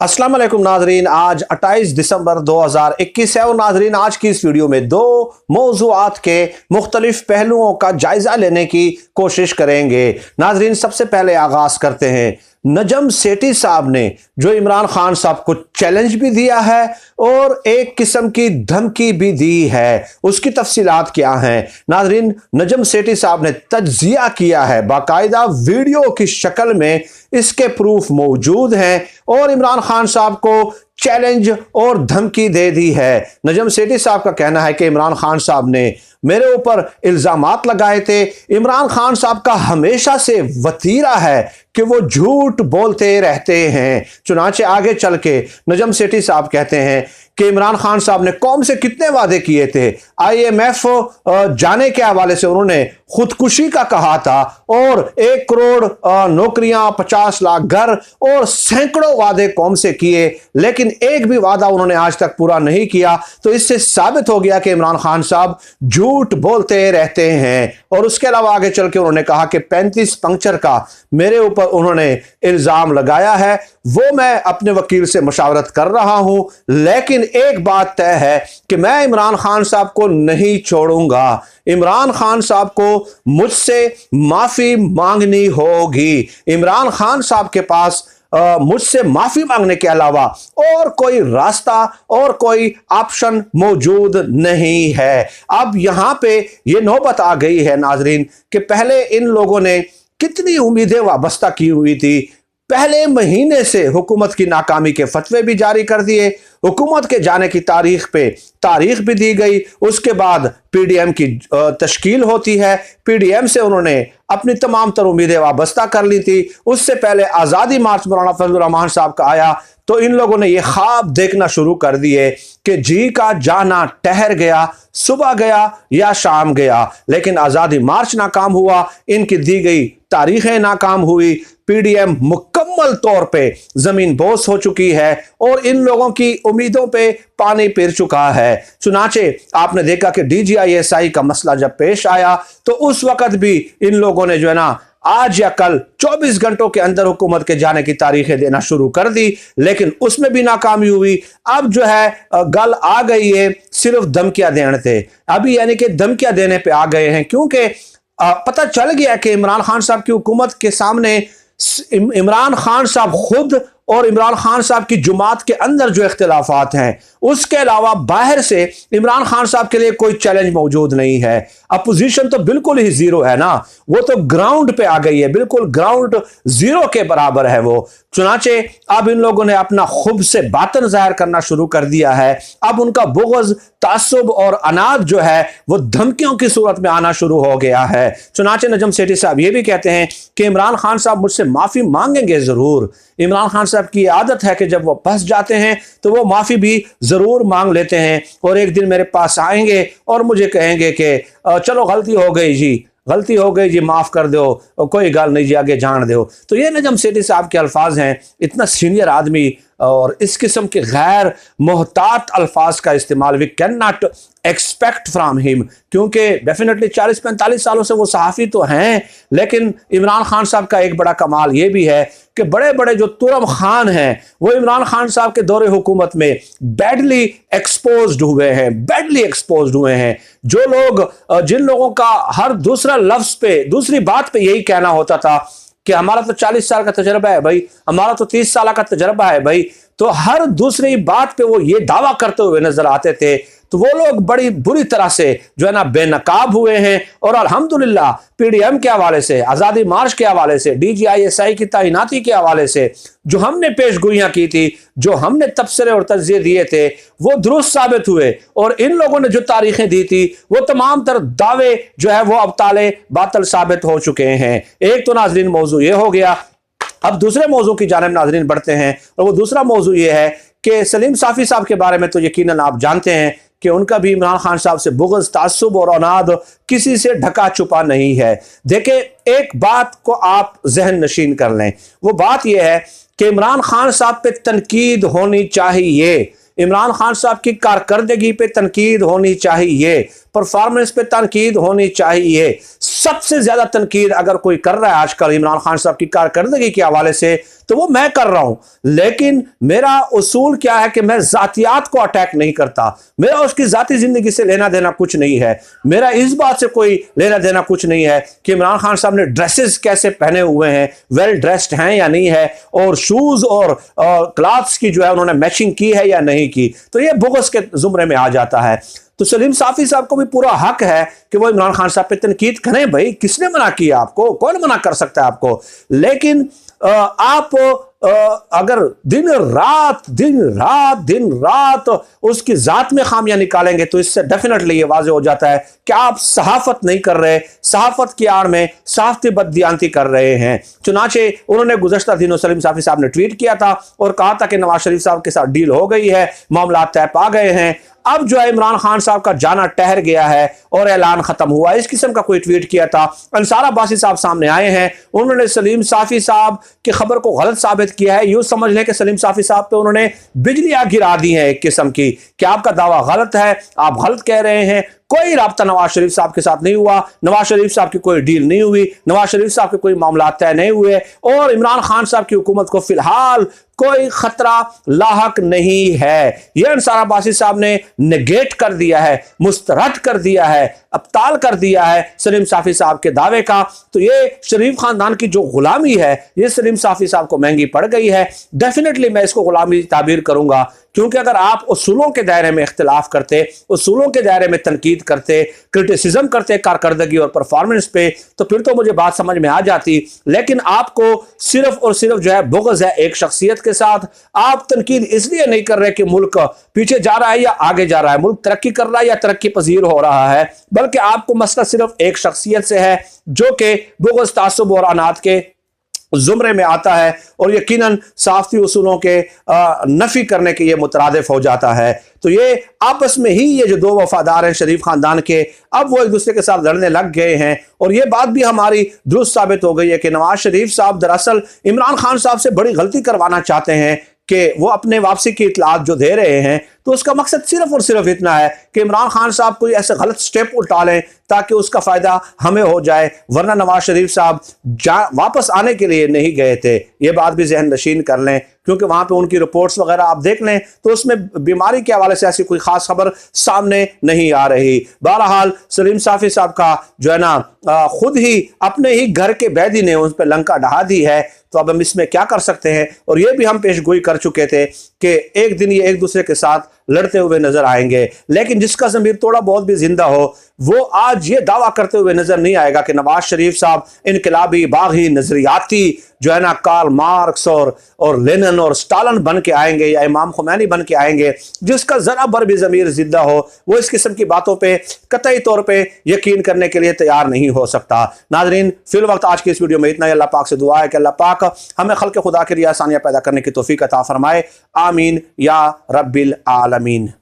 अस्सलाम वालेकुम नाजरीन, आज 28 दिसंबर 2021 है और नाजरीन आज की इस वीडियो में दो मौज़ूआत के मुख्तलिफ पहलुओं का जायजा लेने की कोशिश करेंगे। नाजरीन सबसे पहले आगाज करते हैं नजम सेठी साहब ने जो इमरान खान साहब को चैलेंज भी दिया है और एक किस्म की धमकी भी दी है, उसकी तफसीलात क्या हैं। नाजरीन नजम सेठी साहब ने तज्जिया किया है, बाकायदा वीडियो की शक्ल में इसके प्रूफ मौजूद हैं और इमरान खान साहब को चैलेंज और धमकी दे दी है। नजम सेठी साहब का कहना है कि इमरान खान साहब ने मेरे ऊपर इल्जामात लगाए थे। इमरान खान साहब का हमेशा से वतीरा है कि वो झूठ बोलते रहते हैं। चुनाचे आगे चल के नजम सेठी साहब कहते हैं कि इमरान खान साहब ने कौम से कितने वादे किए थे। IMF जाने के हवाले से उन्होंने खुदकुशी का कहा था और 1 करोड़ नौकरियां, 50 लाख घर और सैकड़ों वादे कौम से किए, लेकिन एक भी वादा उन्होंने आज तक पूरा नहीं किया। तो इससे साबित हो गया कि इमरान खान साहब झूठ बोलते रहते हैं। और उसके अलावा आगे चल के उन्होंने कहा कि 35 पंक्चर का मेरे ऊपर उन्होंने इल्जाम लगाया है, वो मैं अपने वकील से मशावरत कर रहा हूं, लेकिन एक बात तय है कि मैं इमरान खान साहब को नहीं छोड़ूंगा। इमरान खान साहब को मुझसे माफी मांगनी होगी। इमरान खान साहब के पास मुझसे माफी मांगने के अलावा और कोई रास्ता और कोई ऑप्शन मौजूद नहीं है। अब यहां पे ये नौबत आ गई है नाजरीन कि पहले इन लोगों ने कितनी उम्मीदें वाबस्ता की हुई थी। पहले महीने से हुकूमत की नाकामी के फतवे भी जारी कर दिए, हुकूमत के जाने की तारीख पे तारीख भी दी गई। उसके बाद PDM की तश्कील होती है, PDM से उन्होंने अपनी तमाम तर उम्मीदें वाबस्ता कर ली थी। उससे पहले आज़ादी मार्च मौलाना फजलुर रहमान साहब का आया तो इन लोगों ने यह ख्वाब देखना शुरू कर दिए कि जी का जाना ठहर गया, सुबह गया या शाम गया, लेकिन आज़ादी मार्च नाकाम हुआ, इनकी दी गई तारीखें नाकाम हुई। PDM मुकम्मल तौर पे जमीन बोस हो चुकी है और इन लोगों की उम्मीदों पे पानी फिर चुका है। चुनाचे आपने देखा कि DGI-SI का मसला जब पेश आया तो उस वक्त भी इन लोगों ने जो है ना आज या कल 24 घंटों के अंदर हुकूमत के जाने की तारीखें देना शुरू कर दी, लेकिन उसमें भी नाकामी हुई। अब जो है गल आ गई है सिर्फ धमकियां देने थे, अभी यानी कि धमकियां देने पे आ गए हैं, क्योंकि पता चल गया कि इमरान खान साहब की हुकूमत के सामने इमरान खान साहब खुद और इमरान खान साहब की जुमात के अंदर जो इख्तिलाफात हैं, उसके अलावा बाहर से इमरान खान साहब के लिए कोई चैलेंज मौजूद नहीं है। अपोजिशन तो बिल्कुल ही जीरो है ना, वो तो ग्राउंड पे आ गई है, बिल्कुल ग्राउंड जीरो के बराबर है वो। चुनाचे अब इन लोगों ने अपना खुब से बातन जाहिर करना शुरू कर दिया है। अब उनका बुग़्ज़, तासुब और अनाद जो है वो धमकियों की सूरत में आना शुरू हो गया है। चुनाचे नजम सेठी साहब ये भी कहते हैं कि इमरान खान साहब मुझसे माफी मांगेंगे जरूर। इमरान खान साहब की आदत है कि जब वो फंस जाते हैं तो वो माफी भी जरूर मांग लेते हैं और एक दिन मेरे पास आएंगे और मुझे कहेंगे कि चलो गलती हो गई जी, गलती हो गई जी, माफ कर दो, कोई गल नहीं जी, आगे जान दो। तो ये नजम सेठी साहब के अल्फाज हैं। इतना सीनियर आदमी और इस किस्म के गैर मोहतात अल्फाज का इस्तेमाल we can not expect from him, क्योंकि डेफिनेटली 40-45 सालों से वो सहाफ़ी तो हैं, लेकिन इमरान खान साहब का एक बड़ा कमाल ये भी है कि बड़े बड़े जो तुरम खान हैं वो इमरान खान साहब के दौरे हुकूमत में बैडली एक्सपोज्ड हुए हैं, बैडली एक्सपोज्ड हुए हैं। जो लोग जिन लोगों का हर दूसरा लफ्ज पे, दूसरी बात पे यही कहना होता था कि हमारा तो 40 साल का तजर्बा है भाई, हमारा तो 30 साल का तजर्बा है भाई, तो हर दूसरी बात पे वो ये दावा करते हुए नजर आते थे। तो वो लोग बड़ी बुरी तरह से जो है ना बेनकाब हुए हैं और अल्हम्दुलिल्लाह PDM के हवाले से, आज़ादी मार्च के हवाले से, DGI-SI की तैनाती के हवाले से जो हमने पेशगोइयां की थी, जो हमने तबसरे और तज्ज़िये दिए थे, वो दुरुस्त साबित हुए और इन लोगों ने जो तारीखें दी थी वो तमाम तर दावे जो है वो अब ताले बातल साबित हो चुके हैं। एक तो नाजरीन मौजू ये हो गया। अब दूसरे मौजू की जानिब नाजरीन बढ़ते हैं और वो दूसरा मौजू ये है कि सलीम साफ़ी साहब के बारे में तो यकीनन आप जानते हैं कि उनका भी इमरान खान साहब से बुग़्ज़, तासुब और अनाद किसी से ढका छुपा नहीं है। देखिए एक बात को आप जहन नशीन कर लें, वो बात यह है कि इमरान खान साहब पे तनकीद होनी चाहिए, इमरान खान साहब की कारकर्दगी पे तनकीद होनी चाहिए, परफॉर्मेंस पे तनकीद होनी चाहिए। सबसे ज्यादा तनकीद अगर कोई कर रहा है आजकल इमरान खान साहब की कारकर्दगी के हवाले से तो वो मैं कर रहा हूं, लेकिन मेरा उसूल क्या है कि मैं जातियात को अटैक नहीं करता। मेरा उसकी जाती जिंदगी से लेना देना कुछ नहीं है। मेरा इस बात से कोई लेना देना कुछ नहीं है कि इमरान खान साहब ने ड्रेसेस कैसे पहने हुए हैं, वेल ड्रेस्ड हैं या नहीं है, और शूज और क्लॉथ्स की जो है उन्होंने मैचिंग की है या नहीं की। तो ये बुग़्ज़ के जुमरे में आ जाता है। तो सलीम साफ़ी साहब को भी पूरा हक है कि वो इमरान खान साहब पे तनकीद करें। भाई, किसने मना किया आपको? कौन मना कर सकता है आपको? लेकिन आप अगर दिन रात उसकी जात में खामियां निकालेंगे तो इससे डेफिनेटली ये वाज़ेह हो जाता है कि आप सहाफत नहीं कर रहे, सहाफत की आड़ में साफ्ती बददियानती कर रहे हैं। चुनाचे उन्होंने गुज़श्ता दिनों सलीम साफ़ी साहब ने ट्वीट किया था और कहा था कि नवाज शरीफ साहब के साथ डील हो गई है, मामला तय पा गए हैं, अब जो है इमरान खान साहब का जाना ठहर गया है और ऐलान खत्म हुआ। इस किस्म का कोई ट्वीट किया था। अंसार अब्बासी साहब सामने आए हैं, उन्होंने सलीम साफ़ी साहब की खबर को गलत साबित किया है। यूं समझ लें कि सलीम साफ़ी साहब पे उन्होंने बिजलियां गिरा दी हैं एक किस्म की, कि आपका दावा गलत है, आप गलत कह रहे हैं। कोई राब्ता नवाज शरीफ साहब के साथ नहीं हुआ, नवाज शरीफ साहब की कोई डील नहीं हुई, नवाज शरीफ साहब के कोई मामला तय नहीं हुए, और इमरान खान साहब की हुकूमत को फिलहाल कोई खतरा लाहक नहीं है। यह अंसार अब्बासी साहब ने नेगेट कर दिया है, मुस्तरद कर दिया है, अबताल कर दिया है सलीम साफ़ी साहब के दावे का। तो ये शरीफ खानदान की जो गुलामी है, ये सलीम साफ़ी साहब को महंगी पड़ गई है। डेफिनेटली मैं इसको गुलामी ताबीर करूंगा, क्योंकि अगर आप उसूलों के दायरे में इख्तिलाफ करते, उसूलों के दायरे में तनकीद करते, क्रिटिसिज्म करते कारकर्दगी और परफॉर्मेंस पे, तो फिर तो मुझे बात समझ में आ जाती। लेकिन आपको सिर्फ और सिर्फ जो है बुग़्ज़ है एक शख्सियत के साथ। आप तनकीद इसलिए नहीं कर रहे कि मुल्क पीछे जा रहा है या आगे जा रहा है, मुल्क तरक्की कर रहा है या तरक्की पजीर हो रहा है, बल्कि आपको मसला सिर्फ एक शख्सियत से है जो कि बुग़्ज़, तासुब और अनात के जुमरे में आता है, और यकीनन साफ़ी उसूलों के नफ़ी करने के ये मुतरादिफ हो जाता है। तो ये आपस में ही ये जो दो वफादार हैं शरीफ खानदान के, अब वो एक दूसरे के साथ लड़ने लग गए हैं। और ये बात भी हमारी दुरुस्त साबित हो गई है कि नवाज शरीफ साहब दरअसल इमरान खान साहब से बड़ी गलती करवाना चाहते हैं कि वो अपने वापसी की इतलात जो दे रहे हैं, तो उसका मकसद सिर्फ और सिर्फ इतना है कि इमरान खान साहब कोई ऐसे गलत स्टेप उठा लें ताकि उसका फ़ायदा हमें हो जाए, वरना नवाज शरीफ साहब वापस आने के लिए नहीं गए थे। ये बात भी जहन नशीन कर लें, क्योंकि वहाँ पे उनकी रिपोर्ट्स वगैरह आप देख लें तो उसमें बीमारी के हवाले से ऐसी कोई ख़ास खबर सामने नहीं आ रही। बहरहाल सलीम साफ़ी साहब का जो है ना खुद ही अपने ही घर के बैदी ने उस पर लंका ढहा दी है। तो अब हम इसमें क्या कर सकते हैं? और ये भी हम पेशगोई कर चुके थे कि एक दिन ये एक दूसरे के साथ लड़ते हुए नजर आएंगे, लेकिन जिसका ज़मीर थोड़ा बहुत भी जिंदा हो वो आज ये दावा करते हुए नजर नहीं आएगा कि नवाज शरीफ साहब इनकलाबी, बागी, नजरियाती जो है ना कार्ल मार्क्स और लेनिन और स्टालिन बन के आएंगे या इमाम खुमैनी बन के आएंगे। जिसका जरा भर भी ज़मीर जिंदा हो वो इस किस्म की बातों पे कतई तौर पे यकीन करने के लिए तैयार नहीं हो सकता। नाजरीन, फिल वक्त आज की इस वीडियो में इतना ही। अल्लाह पाक से दुआ है कि अल्लाह पाक हमें खल्क़ खुदा के लिए आसानियाँ पैदा करने की तौफीक अता फरमाए। आमीन या रब्बिल आलमीन।